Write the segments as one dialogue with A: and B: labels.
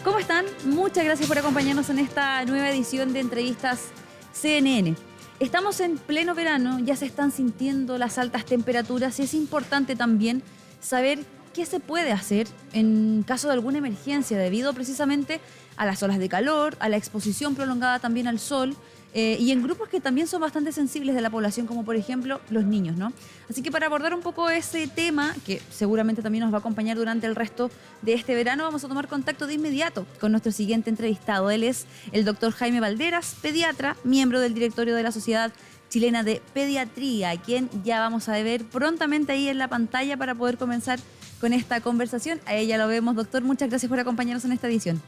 A: ¿Cómo están? Muchas gracias por acompañarnos en esta nueva edición de Entrevistas CNN. Estamos en pleno verano, ya se están sintiendo las altas temperaturas y es importante también saber qué se puede hacer en caso de alguna emergencia debido precisamente a las olas de calor, a la exposición prolongada también al sol y en grupos que también son bastante sensibles de la población, como por ejemplo los niños, ¿no? Así que para abordar un poco ese tema, que seguramente también nos va a acompañar durante el resto de este verano, vamos a tomar contacto de inmediato con nuestro siguiente entrevistado. Él es el doctor Jaime Valderas, pediatra, miembro del directorio de la Sociedad Chilena de Pediatría, a quien ya vamos a ver prontamente ahí en la pantalla para poder comenzar con esta conversación. A ella lo vemos, doctor. Muchas gracias por acompañarnos en esta edición.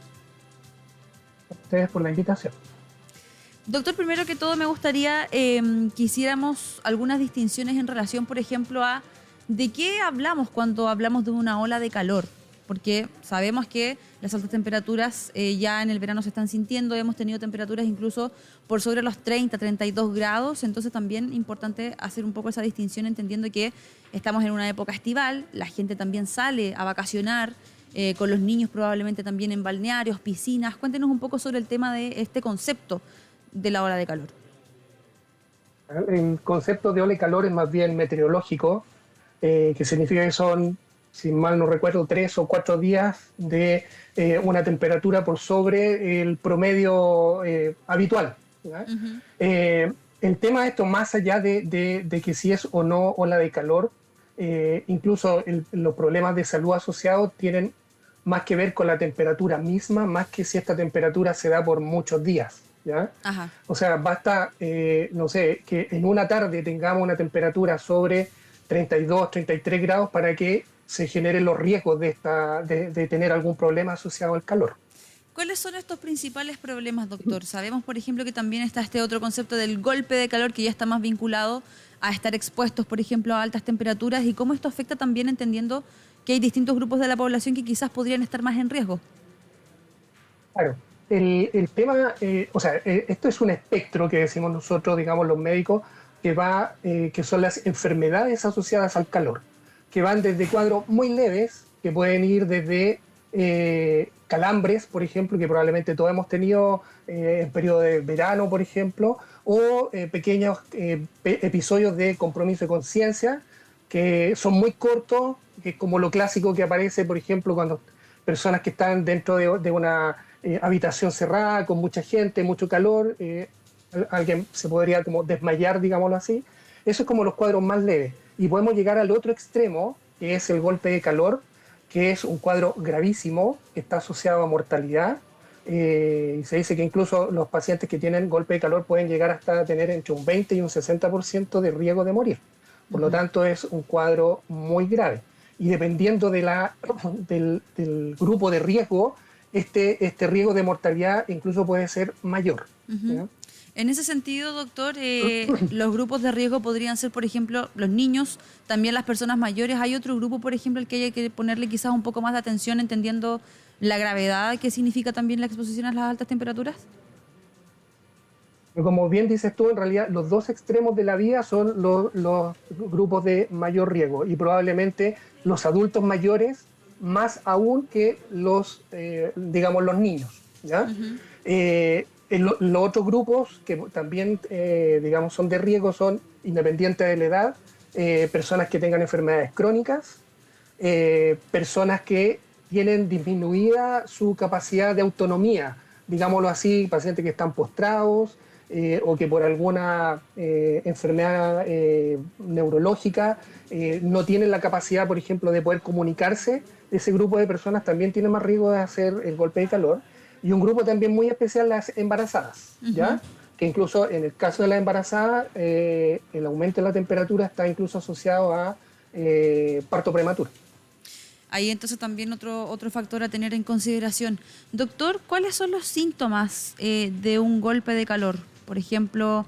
B: A ustedes por la invitación.
A: Doctor, primero que todo me gustaría que hiciéramos algunas distinciones en relación, por ejemplo, a de qué hablamos cuando hablamos de una ola de calor, porque sabemos que las altas temperaturas ya en el verano se están sintiendo, hemos tenido temperaturas incluso por sobre los 30, 32 grados, entonces también importante hacer un poco esa distinción entendiendo que estamos en una época estival, la gente también sale a vacacionar, con los niños probablemente también en balnearios, piscinas. Cuéntenos un poco sobre el tema de este concepto de la ola de calor.
B: El concepto de ola de calor es más bien meteorológico, que significa que son, si mal no recuerdo, 3 o 4 días de una temperatura por sobre el promedio habitual. Uh-huh. El tema de esto, más allá de que si es o no ola de calor, incluso los problemas de salud asociados tienen más que ver con la temperatura misma, más que si esta temperatura se da por muchos días. ¿Ya? Ajá. O sea, basta, no sé, que en una tarde tengamos una temperatura sobre 32, 33 grados para que se generen los riesgos de tener algún problema asociado al calor.
A: ¿Cuáles son estos principales problemas, doctor? Sabemos, por ejemplo, que también está este otro concepto del golpe de calor que ya está más vinculado a estar expuestos, por ejemplo, a altas temperaturas y cómo esto afecta también entendiendo que hay distintos grupos de la población que quizás podrían estar más en riesgo.
B: Claro. El tema, esto es un espectro que decimos nosotros, digamos los médicos, que son las enfermedades asociadas al calor, que van desde cuadros muy leves, que pueden ir desde calambres, por ejemplo, que probablemente todos hemos tenido en periodo de verano, por ejemplo, o pequeños episodios de compromiso de conciencia, que son muy cortos, que es como lo clásico que aparece, por ejemplo, cuando personas que están dentro de una habitación cerrada, con mucha gente, mucho calor, alguien se podría como desmayar, digámoslo así. Eso es como los cuadros más leves. Y podemos llegar al otro extremo, que es el golpe de calor, que es un cuadro gravísimo, que está asociado a mortalidad. Y se dice que incluso los pacientes que tienen golpe de calor pueden llegar hasta tener entre un 20 y un 60% de riesgo de morir. Por lo tanto, es un cuadro muy grave. Y dependiendo del grupo de riesgo, este riesgo de mortalidad incluso puede ser mayor.
A: Uh-huh. En ese sentido, doctor, los grupos de riesgo podrían ser, por ejemplo, los niños, también las personas mayores. ¿Hay otro grupo, por ejemplo, al que hay que ponerle quizás un poco más de atención, entendiendo la gravedad que significa también la exposición a las altas temperaturas?
B: Como bien dices tú, en realidad los dos extremos de la vida son los grupos de mayor riesgo y probablemente los adultos mayores más aún que los niños, ¿ya? Uh-huh. Los otros grupos que también, son de riesgo son, independientes de la edad, personas que tengan enfermedades crónicas, personas que tienen disminuida su capacidad de autonomía, digámoslo así, pacientes que están postrados, o que por alguna enfermedad neurológica no tienen la capacidad, por ejemplo, de poder comunicarse. Ese grupo de personas también tiene más riesgo de hacer el golpe de calor. Y un grupo también muy especial, las embarazadas, uh-huh. ¿Ya? Que incluso en el caso de las embarazadas, el aumento de la temperatura está incluso asociado a parto prematuro.
A: Ahí entonces también otro factor a tener en consideración. Doctor, ¿cuáles son los síntomas de un golpe de calor? Por ejemplo,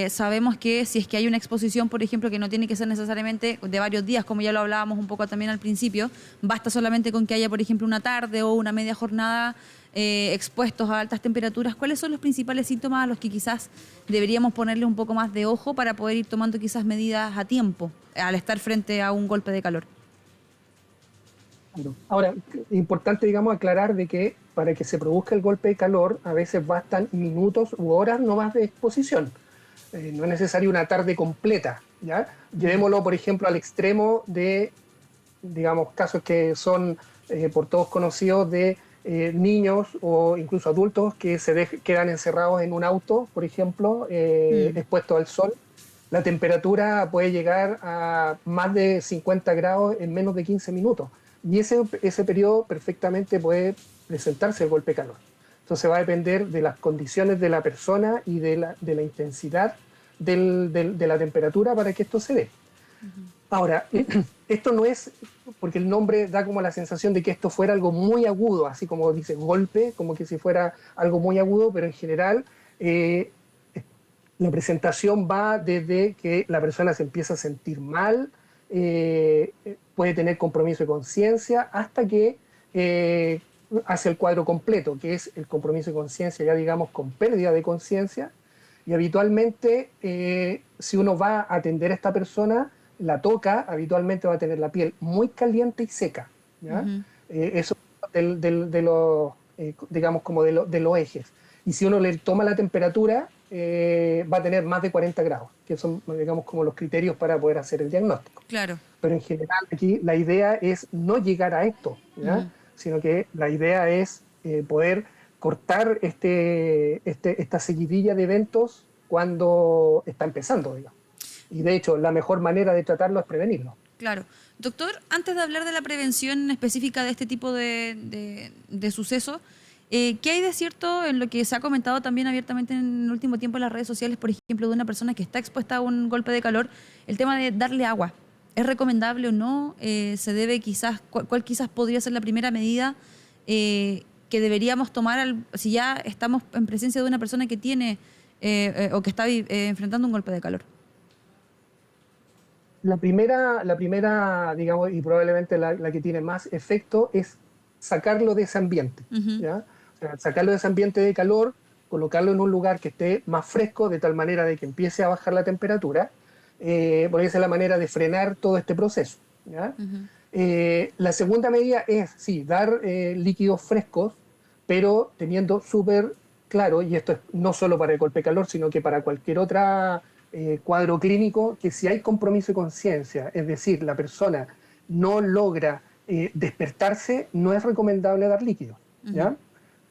A: sabemos que si es que hay una exposición, por ejemplo, que no tiene que ser necesariamente de varios días, como ya lo hablábamos un poco también al principio, basta solamente con que haya, por ejemplo, una tarde o una media jornada expuestos a altas temperaturas. ¿Cuáles son los principales síntomas a los que quizás deberíamos ponerle un poco más de ojo para poder ir tomando quizás medidas a tiempo al estar frente a un golpe de calor?
B: Claro. Ahora, importante, digamos, aclarar de que para que se produzca el golpe de calor, a veces bastan minutos u horas no más de exposición. No es necesario una tarde completa, ¿ya?
A: Ya.
B: Llevémoslo, por ejemplo, al extremo de, digamos, casos que son por todos conocidos de niños o incluso adultos que quedan encerrados en un auto, por ejemplo,
A: Mm.
B: expuestos al sol. La temperatura puede llegar a más de 50 grados en menos de 15 minutos. Y ese periodo perfectamente puede presentarse el golpe de calor. Entonces va a depender de las condiciones de la persona y de la intensidad de la temperatura para que esto se dé. Ahora, esto no es, porque el nombre da como la sensación de que esto fuera algo muy agudo, así como dice golpe, como que si fuera algo muy agudo, pero en general eh, la presentación va desde que la persona se empieza a sentir mal, puede tener compromiso de conciencia, hasta que hace el cuadro completo, que es el compromiso de conciencia, ya digamos, con pérdida de conciencia. Y habitualmente, si uno va a atender a esta persona, la toca, habitualmente va a tener la piel muy caliente y seca, ¿ya?
A: Ujú.
B: Eso de los, digamos, como de los ejes. Y si uno le toma la temperatura, va a tener más de 40 grados, que son, digamos, como los criterios para poder hacer el diagnóstico.
A: Claro.
B: Pero en general aquí la idea es no llegar a esto, ¿ya?
A: Ujú.
B: Sino que la idea es poder cortar esta seguidilla de eventos cuando está empezando, digamos. Y de hecho, la mejor manera de tratarlo es prevenirlo.
A: Claro. Doctor, antes de hablar de la prevención específica de este tipo de sucesos, ¿qué hay de cierto en lo que se ha comentado también abiertamente en el último tiempo en las redes sociales, por ejemplo, de una persona que está expuesta a un golpe de calor, el tema de darle agua? ¿Es recomendable o no? ¿Se debe quizás, cuál quizás podría ser la primera medida que deberíamos tomar si ya estamos en presencia de una persona que tiene o que está enfrentando un golpe de calor?
B: La primera, digamos, y probablemente la que tiene más efecto es sacarlo de ese ambiente,
A: Ujú.
B: ¿ya? O sea, sacarlo de ese ambiente de calor, colocarlo en un lugar que esté más fresco, de tal manera de que empiece a bajar la temperatura, porque esa es la manera de frenar todo este proceso, ¿ya?
A: Ujú.
B: La segunda medida es, sí, dar líquidos frescos, pero teniendo súper claro, y esto es no solo para el golpe de calor, sino que para cualquier otra cuadro clínico, que si hay compromiso de conciencia, es decir, la persona no logra despertarse, no es recomendable dar líquidos,
A: Ujú.
B: ¿ya?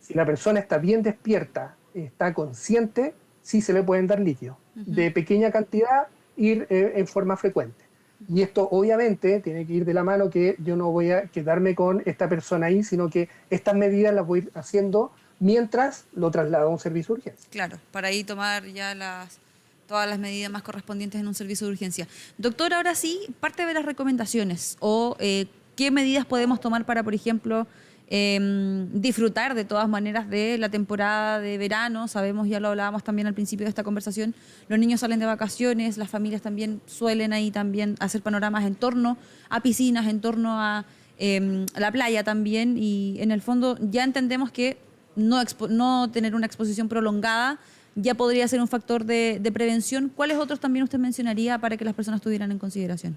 B: Si la persona está bien despierta, está consciente, sí se le pueden dar líquidos.
A: Ujú.
B: De pequeña cantidad, ir en forma frecuente. Y esto obviamente tiene que ir de la mano que yo no voy a quedarme con esta persona ahí, sino que estas medidas las voy a ir haciendo mientras lo traslado a un servicio de urgencia.
A: Claro, para ahí tomar ya todas las medidas más correspondientes en un servicio de urgencia. Doctor, ahora sí, parte de las recomendaciones o qué medidas podemos tomar para, por ejemplo, disfrutar de todas maneras de la temporada de verano. Sabemos, ya lo hablábamos también al principio de esta conversación, los niños salen de vacaciones, las familias también suelen ahí también hacer panoramas en torno a piscinas, en torno a la playa también, y en el fondo ya entendemos que no tener una exposición prolongada ya podría ser un factor de prevención. ¿Cuáles otros también usted mencionaría para que las personas tuvieran en consideración?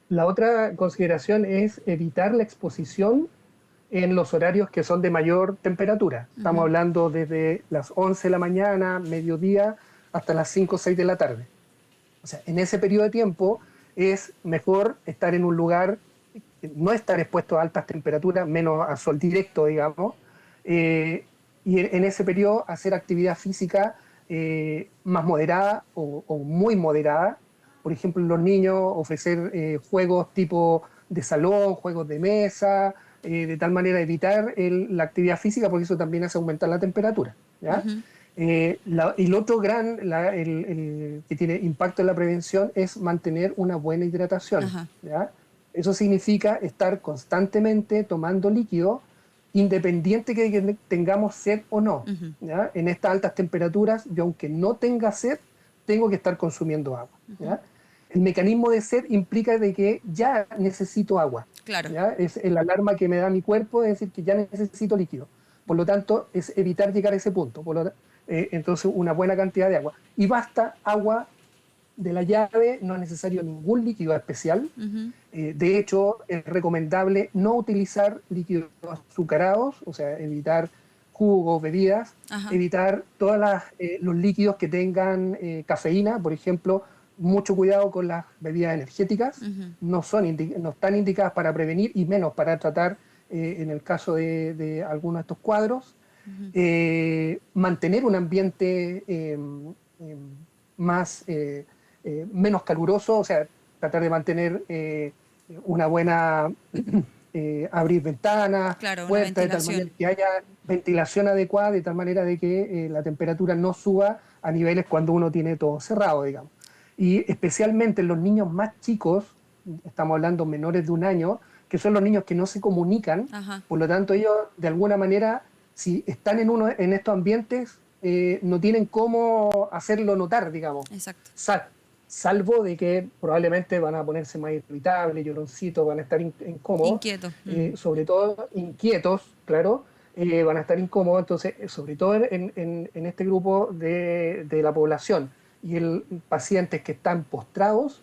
B: La otra consideración es evitar la exposición en los horarios que son de mayor temperatura. Estamos
A: Ujú.
B: hablando desde las 11 de la mañana, mediodía, hasta las 5 o 6 de la tarde. O sea, en ese periodo de tiempo es mejor estar en un lugar, no estar expuesto a altas temperaturas, menos a sol directo, digamos, y en ese periodo hacer actividad física más moderada o muy moderada. Por ejemplo, en los niños ofrecer juegos tipo de salón, juegos de mesa, de tal manera evitar la actividad física, porque eso también hace aumentar la temperatura, ¿ya?
A: Ujú.
B: El otro gran, que tiene impacto en la prevención es mantener una buena hidratación,
A: Ajá.
B: ¿ya? Eso significa estar constantemente tomando líquido, independiente que tengamos sed o no,
A: Ujú.
B: ¿ya? En estas altas temperaturas, yo aunque no tenga sed, tengo que estar consumiendo agua,
A: Ujú.
B: ¿ya? El mecanismo de sed implica de que ya necesito agua,
A: Claro.
B: ¿ya? Es el alarma que me da mi cuerpo, es decir, que ya necesito líquido. Por lo tanto, es evitar llegar a ese punto. Entonces, una buena cantidad de agua. Y basta agua de la llave no es necesario ningún líquido especial. De hecho, es recomendable no utilizar líquidos azucarados, o sea, evitar jugos, bebidas, evitar todos los líquidos que tengan cafeína, por ejemplo, mucho cuidado con las bebidas energéticas, no están indicadas para prevenir y menos para tratar en el caso de algunos de estos cuadros. Mantener un ambiente menos caluroso, o sea, tratar de mantener una buena, abrir ventanas,
A: claro,
B: puertas, de tal manera que haya ventilación adecuada, de tal manera de que la temperatura no suba a niveles cuando uno tiene todo cerrado, digamos. Y especialmente en los niños más chicos, estamos hablando menores de 1 año, que son los niños que no se comunican, por lo tanto ellos de alguna manera, si están en estos ambientes, no tienen cómo hacerlo notar, digamos.
A: Exacto.
B: Salvo de que probablemente van a ponerse más irritables, lloroncitos, van a estar incómodos.
A: Inquietos.
B: Sobre todo inquietos, claro, van a estar incómodos, entonces, sobre todo en este grupo de la población y pacientes que están postrados,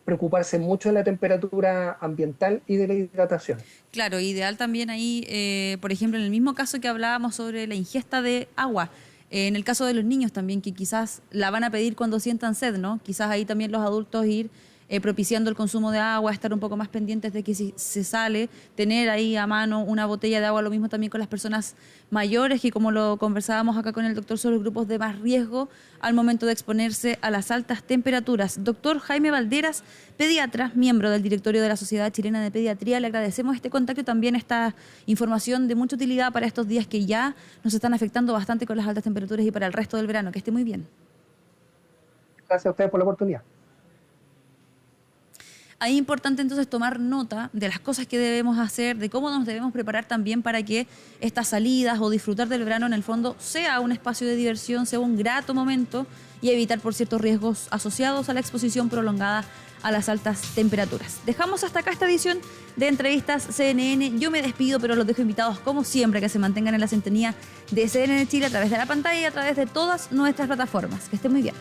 B: preocuparse mucho de la temperatura ambiental y de la hidratación.
A: Claro, ideal también ahí, por ejemplo, en el mismo caso que hablábamos sobre la ingesta de agua, en el caso de los niños también, que quizás la van a pedir cuando sientan sed, ¿no? Quizás ahí también los adultos ir propiciando el consumo de agua, estar un poco más pendientes de que si se sale, tener ahí a mano una botella de agua, lo mismo también con las personas mayores, que como lo conversábamos acá con el doctor, son los grupos de más riesgo al momento de exponerse a las altas temperaturas. Doctor Jaime Valderas, pediatra, miembro del directorio de la Sociedad Chilena de Pediatría, le agradecemos este contacto y también esta información de mucha utilidad para estos días que ya nos están afectando bastante con las altas temperaturas y para el resto del verano. Que esté muy bien.
B: Gracias a ustedes por la oportunidad.
A: Ahí es importante entonces tomar nota de las cosas que debemos hacer, de cómo nos debemos preparar también para que estas salidas o disfrutar del verano en el fondo sea un espacio de diversión, sea un grato momento y evitar por ciertos riesgos asociados a la exposición prolongada a las altas temperaturas. Dejamos hasta acá esta edición de Entrevistas CNN. Yo me despido, pero los dejo invitados como siempre que se mantengan en la sintonía de CNN Chile a través de la pantalla y a través de todas nuestras plataformas. Que estén muy bien.